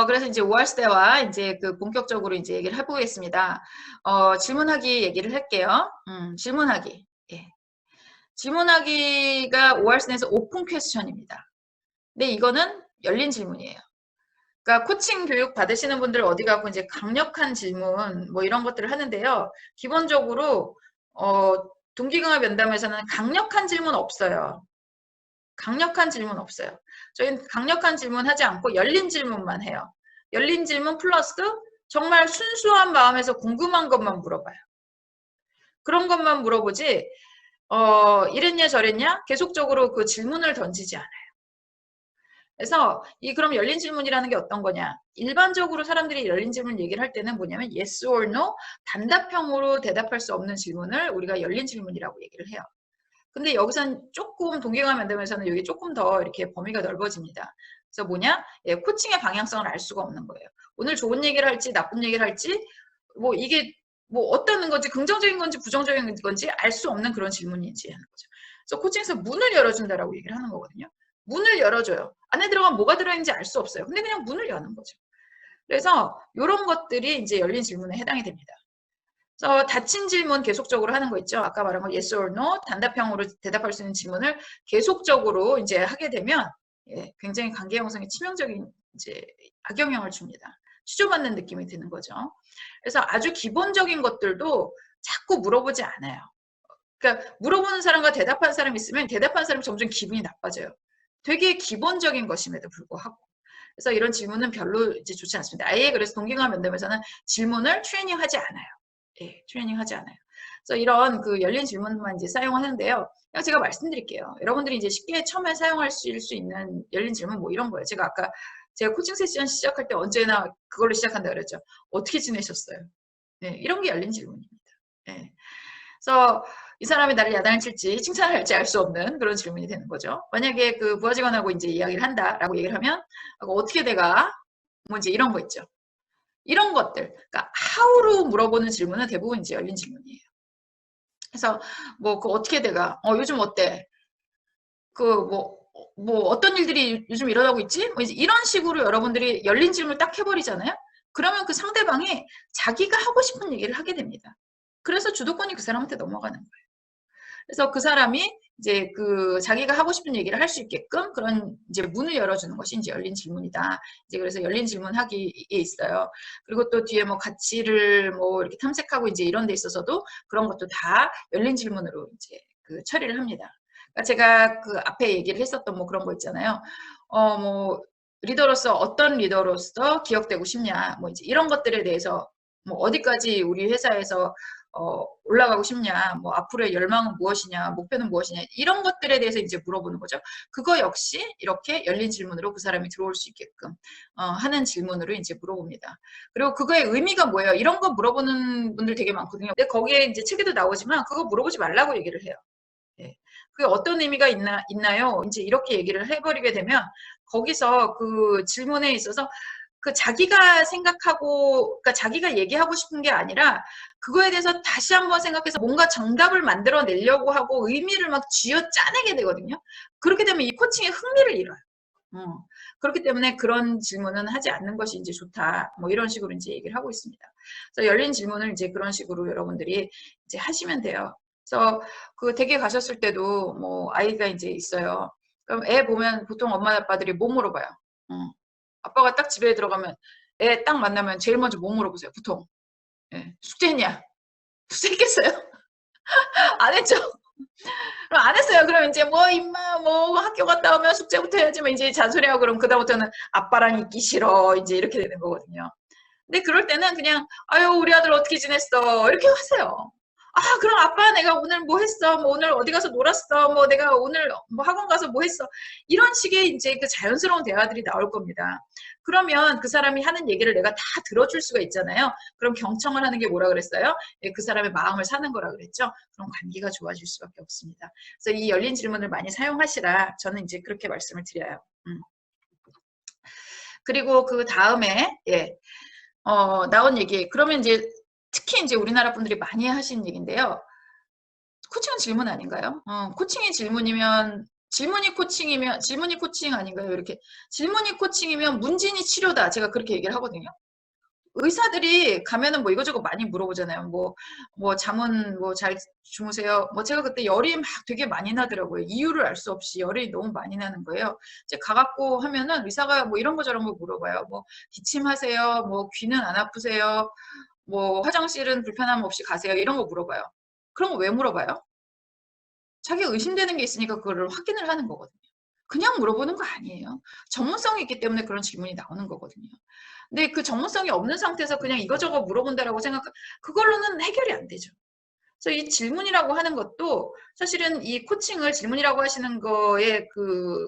그래서 이제 5월스대와 이제 그 본격적으로 이제 얘기를 해보겠습니다. 질문하기 얘기를 할게요. 질문하기. 예. 질문하기가 5월스에서 오픈 퀘스천입니다. 근데 이거는 열린 질문이에요. 그러니까 코칭 교육 받으시는 분들 어디 가고 이제 강력한 질문 뭐 이런 것들을 하는데요. 기본적으로 동기강화 면담에서는 강력한 질문 없어요. 강력한 질문 없어요. 저희는 강력한 질문 하지 않고 열린 질문만 해요. 열린 질문 플러스 정말 순수한 마음에서 궁금한 것만 물어봐요. 그런 것만 물어보지 이랬냐 저랬냐 계속적으로 그 질문을 던지지 않아요. 그래서 그럼 열린 질문이라는 게 어떤 거냐? 일반적으로 사람들이 열린 질문 얘기를 할 때는 뭐냐면 yes or no 단답형으로 대답할 수 없는 질문을 우리가 열린 질문이라고 얘기를 해요. 근데 여기서는 조금 동기가 만들면서는 여기 조금 더 이렇게 범위가 넓어집니다. 그래서 뭐냐? 예, 코칭의 방향성을 알 수가 없는 거예요. 오늘 좋은 얘기를 할지 나쁜 얘기를 할지 뭐 이게 뭐 어떤 건지 긍정적인 건지 부정적인 건지 알 수 없는 그런 질문인지 하는 거죠. 그래서 코칭에서 문을 열어준다라고 얘기를 하는 거거든요. 문을 열어줘요. 안에 들어가면 뭐가 들어있는지 알 수 없어요. 근데 그냥 문을 여는 거죠. 그래서 이런 것들이 이제 열린 질문에 해당이 됩니다. 그래서 닫힌 질문 계속적으로 하는 거 있죠. 아까 말한 거 yes or no 단답형으로 대답할 수 있는 질문을 계속적으로 이제 하게 되면 예, 굉장히 관계 형성에 치명적인 이제 악영향을 줍니다. 취조받는 느낌이 드는 거죠. 그래서 아주 기본적인 것들도 자꾸 물어보지 않아요. 그러니까 물어보는 사람과 대답하는 사람이 있으면 대답하는 사람이 점점 기분이 나빠져요. 되게 기본적인 것임에도 불구하고. 그래서 이런 질문은 별로 이제 좋지 않습니다. 아예 그래서 동기강화 면담에서는 질문을 트레이닝하지 않아요. 예, 트레이닝하지 않아요. 그래서 이런 그 열린 질문만 이제 사용하는데요. 그냥 제가 말씀드릴게요. 여러분들이 이제 쉽게 처음에 사용할 수 있는 열린 질문 뭐 이런 거예요. 제가 아까 제가 코칭 세션 시작할 때 언제나 그걸로 시작한다 그랬죠. 어떻게 지내셨어요? 네, 이런 게 열린 질문입니다. 네. 그래서 이 사람이 나를 야단을 칠지 칭찬을 할지 알 수 없는 그런 질문이 되는 거죠. 만약에 그 부하 직원하고 이제 이야기를 한다라고 얘기를 하면 어떻게 돼가? 뭐 이제 이런 거 있죠. 이런 것들. 그러니까 how로 물어보는 질문은 대부분 이제 열린 질문이에요. 그래서 뭐 그 어떻게 돼가? 요즘 어때? 그 뭐 어떤 일들이 요즘 일어나고 있지? 뭐 이제 이런 식으로 여러분들이 열린 질문을 딱 해버리잖아요. 그러면 그 상대방이 자기가 하고 싶은 얘기를 하게 됩니다. 그래서 주도권이 그 사람한테 넘어가는 거예요. 그래서 그 사람이 이제 그 자기가 하고 싶은 얘기를 할 수 있게끔 그런 이제 문을 열어주는 것이 이제 열린 질문이다. 이제 그래서 열린 질문하기에 있어요. 그리고 또 뒤에 뭐 가치를 뭐 이렇게 탐색하고 이제 이런 데 있어서도 그런 것도 다 열린 질문으로 이제 그 처리를 합니다. 그러니까 제가 그 앞에 얘기를 했었던 뭐 그런 거 있잖아요. 뭐 리더로서 어떤 리더로서 기억되고 싶냐, 뭐 이제 이런 것들에 대해서 뭐 어디까지 우리 회사에서 올라가고 싶냐, 뭐 앞으로의 열망은 무엇이냐, 목표는 무엇이냐 이런 것들에 대해서 이제 물어보는 거죠. 그거 역시 이렇게 열린 질문으로 그 사람이 들어올 수 있게끔 하는 질문으로 이제 물어봅니다. 그리고 그거의 의미가 뭐예요? 이런 거 물어보는 분들 되게 많거든요. 근데 거기에 이제 책에도 나오지만 그거 물어보지 말라고 얘기를 해요. 예. 그게 어떤 의미가 있나요? 이제 이렇게 얘기를 해버리게 되면 거기서 그 질문에 있어서 그 자기가 생각하고, 그러니까 자기가 얘기하고 싶은 게 아니라 그거에 대해서 다시 한번 생각해서 뭔가 정답을 만들어내려고 하고 의미를 막 쥐어 짜내게 되거든요. 그렇게 되면 이 코칭의 흥미를 잃어요. 그렇기 때문에 그런 질문은 하지 않는 것이 이제 좋다. 뭐 이런 식으로 이제 얘기를 하고 있습니다. 그래서 열린 질문을 이제 그런 식으로 여러분들이 이제 하시면 돼요. 그래서 그 댁에 가셨을 때도 뭐 아이가 이제 있어요. 그럼 애 보면 보통 엄마 아빠들이 뭐 물어봐요. 아빠가 딱 집에 들어가면 애 딱 만나면 제일 먼저 뭐 물어보세요. 보통 예, 숙제했냐? 숙제했겠어요? 안 했죠? 그럼 안 했어요. 그럼 이제 뭐 임마 뭐 학교 갔다 오면 숙제부터 해야지만 이제 잔소리하고 그럼 그다음부터는 아빠랑 있기 싫어 이제 이렇게 되는 거거든요. 근데 그럴 때는 그냥 아유 우리 아들 어떻게 지냈어 이렇게 하세요. 아 그럼 아빠 내가 오늘 뭐 했어 뭐 오늘 어디 가서 놀았어 뭐 내가 오늘 뭐 학원 가서 뭐 했어 이런 식의 이제 그 자연스러운 대화들이 나올 겁니다. 그러면 그 사람이 하는 얘기를 내가 다 들어줄 수가 있잖아요. 그럼 경청을 하는 게 뭐라 그랬어요? 예, 그 사람의 마음을 사는 거라 그랬죠. 그럼 관계가 좋아질 수밖에 없습니다. 그래서 이 열린 질문을 많이 사용하시라 저는 이제 그렇게 말씀을 드려요. 그리고 그 다음에 예, 나온 얘기. 그러면 이제 특히 이제 우리나라 분들이 많이 하시는 얘기인데요. 코칭은 질문 아닌가요? 코칭이 질문이면 질문이 코칭이면, 질문이 코칭 아닌가요? 이렇게. 질문이 코칭이면 문진이 치료다. 제가 그렇게 얘기를 하거든요. 의사들이 가면은 뭐 이거저거 많이 물어보잖아요. 뭐 잠은 뭐 잘 주무세요. 뭐 제가 그때 열이 막 되게 많이 나더라고요. 이유를 알 수 없이 열이 너무 많이 나는 거예요. 이제 가갖고 하면은 의사가 뭐 이런 거 저런 거 물어봐요. 뭐 기침하세요. 뭐 귀는 안 아프세요. 뭐 화장실은 불편함 없이 가세요. 이런 거 물어봐요. 그런 거 왜 물어봐요? 자기가 의심되는 게 있으니까 그거를 확인을 하는 거거든요. 그냥 물어보는 거 아니에요. 전문성이 있기 때문에 그런 질문이 나오는 거거든요. 근데 그 전문성이 없는 상태에서 그냥 이거저거 물어본다라고 그걸로는 해결이 안 되죠. 그래서 이 질문이라고 하는 것도 사실은 이 코칭을 질문이라고 하시는 거에 그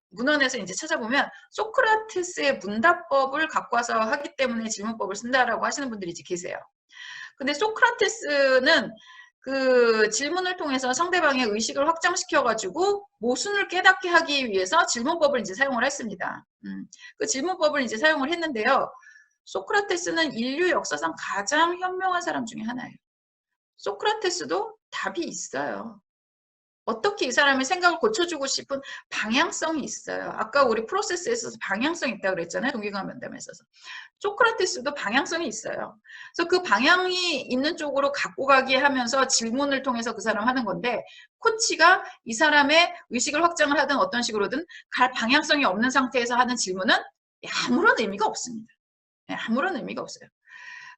문헌에서 이제 찾아보면 소크라테스의 문답법을 갖고 와서 하기 때문에 질문법을 쓴다라고 하시는 분들이 이제 계세요. 근데 소크라테스는 그 질문을 통해서 상대방의 의식을 확장시켜가지고 모순을 깨닫게 하기 위해서 질문법을 이제 사용을 했습니다. 그 질문법을 이제 사용을 했는데요. 소크라테스는 인류 역사상 가장 현명한 사람 중에 하나예요. 소크라테스도 답이 있어요. 어떻게 이 사람의 생각을 고쳐주고 싶은 방향성이 있어요. 아까 우리 프로세스에서 방향성이 있다고 그랬잖아요. 동기가 면담에 있어서. 소크라테스도 방향성이 있어요. 그래서 그 방향이 있는 쪽으로 갖고 가게 하면서 질문을 통해서 그 사람 하는 건데 코치가 이 사람의 의식을 확장을 하든 어떤 식으로든 갈 방향성이 없는 상태에서 하는 질문은 아무런 의미가 없습니다. 아무런 의미가 없어요.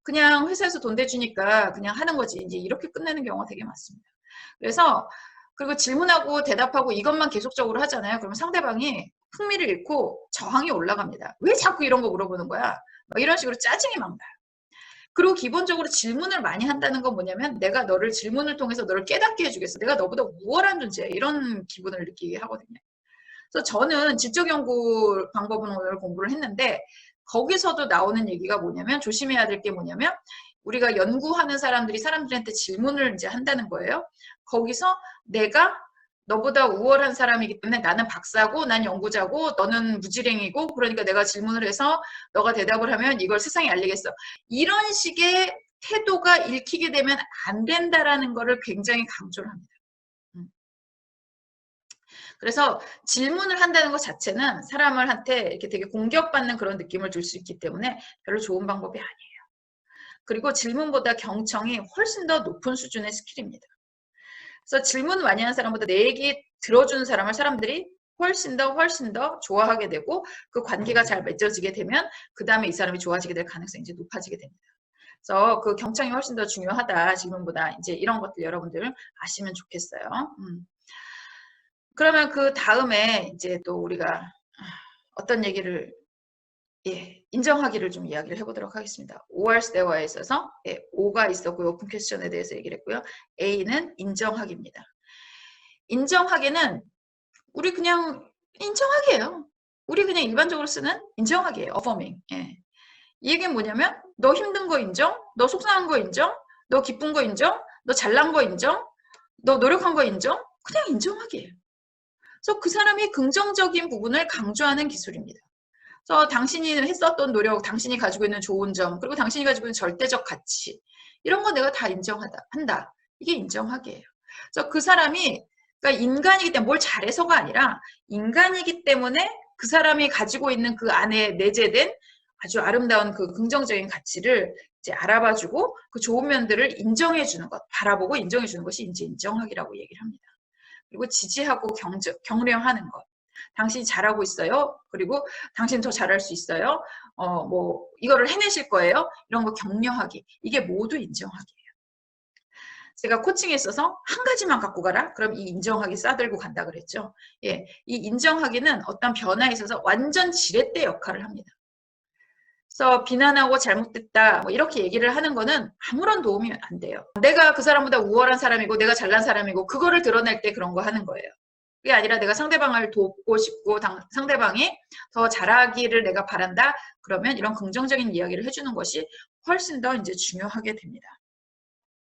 그냥 회사에서 돈 대주니까 그냥 하는 거지. 이제 이렇게 끝내는 경우가 되게 많습니다. 그래서 그리고 질문하고 대답하고 이것만 계속적으로 하잖아요. 그러면 상대방이 흥미를 잃고 저항이 올라갑니다. 왜 자꾸 이런 거 물어보는 거야? 이런 식으로 짜증이 막 나요. 그리고 기본적으로 질문을 많이 한다는 건 뭐냐면 내가 너를 질문을 통해서 너를 깨닫게 해주겠어. 내가 너보다 우월한 존재야. 이런 기분을 느끼게 하거든요. 그래서 저는 지적 연구 방법은 오늘 공부를 했는데 거기서도 나오는 얘기가 뭐냐면 조심해야 될 게 뭐냐면 우리가 연구하는 사람들한테 질문을 이제 한다는 거예요. 거기서 내가 너보다 우월한 사람이기 때문에 나는 박사고 난 연구자고 너는 무지랭이고 그러니까 내가 질문을 해서 너가 대답을 하면 이걸 세상에 알리겠어. 이런 식의 태도가 읽히게 되면 안 된다라는 거를 굉장히 강조를 합니다. 그래서 질문을 한다는 것 자체는 사람한테 이렇게 되게 공격받는 그런 느낌을 줄 수 있기 때문에 별로 좋은 방법이 아니에요. 그리고 질문보다 경청이 훨씬 더 높은 수준의 스킬입니다. 그래서 질문 많이 하는 사람보다 내 얘기 들어주는 사람을 사람들이 훨씬 더 좋아하게 되고 그 관계가 잘 맺어지게 되면 그 다음에 이 사람이 좋아지게 될 가능성이 이제 높아지게 됩니다. 그래서 그 경청이 훨씬 더 중요하다 질문보다 이제 이런 것들 여러분들 아시면 좋겠어요. 그러면 그 다음에 이제 또 우리가 어떤 얘기를 인정하기를 좀 이야기를 해보도록 하겠습니다. OR 대화에 있어서 O가 있었고요. 오픈 퀘스천에 대해서 얘기를 했고요. A는 인정하기입니다. 인정하기는 우리 그냥 인정하기예요. 우리 그냥 일반적으로 쓰는 인정하기예요. affirming. 이 얘기는 뭐냐면 너 힘든 거 인정? 너 속상한 거 인정? 너 기쁜 거 인정? 너 잘난 거 인정? 너 노력한 거 인정? 그냥 인정하기예요. 그래서 그 사람이 긍정적인 부분을 강조하는 기술입니다. 그래서 당신이 했었던 노력, 당신이 가지고 있는 좋은 점, 그리고 당신이 가지고 있는 절대적 가치 이런 거 내가 다 한다. 이게 인정하기예요. 그래서 그 사람이 그러니까 인간이기 때문에 뭘 잘해서가 아니라 인간이기 때문에 그 사람이 가지고 있는 그 안에 내재된 아주 아름다운 그 긍정적인 가치를 이제 알아봐주고 그 좋은 면들을 인정해주는 것, 바라보고 인정해주는 것이 이제 인정하기라고 얘기를 합니다. 그리고 지지하고 격려하는 것. 당신이 잘하고 있어요. 그리고 당신 더 잘할 수 있어요. 뭐 이거를 해내실 거예요. 이런 거 격려하기. 이게 모두 인정하기예요. 제가 코칭에 있어서 한 가지만 갖고 가라. 그럼 이 인정하기 싸들고 간다 그랬죠. 이 인정하기는 어떤 변화에 있어서 완전 지렛대 역할을 합니다. 그래서 비난하고 잘못됐다 뭐 이렇게 얘기를 하는 거는 아무런 도움이 안 돼요. 내가 그 사람보다 우월한 사람이고 내가 잘난 사람이고 그거를 드러낼 때 그런 거 하는 거예요. 그게 아니라 내가 상대방을 돕고 싶고 상대방이 더 잘하기를 내가 바란다. 그러면 이런 긍정적인 이야기를 해주는 것이 훨씬 더 이제 중요하게 됩니다.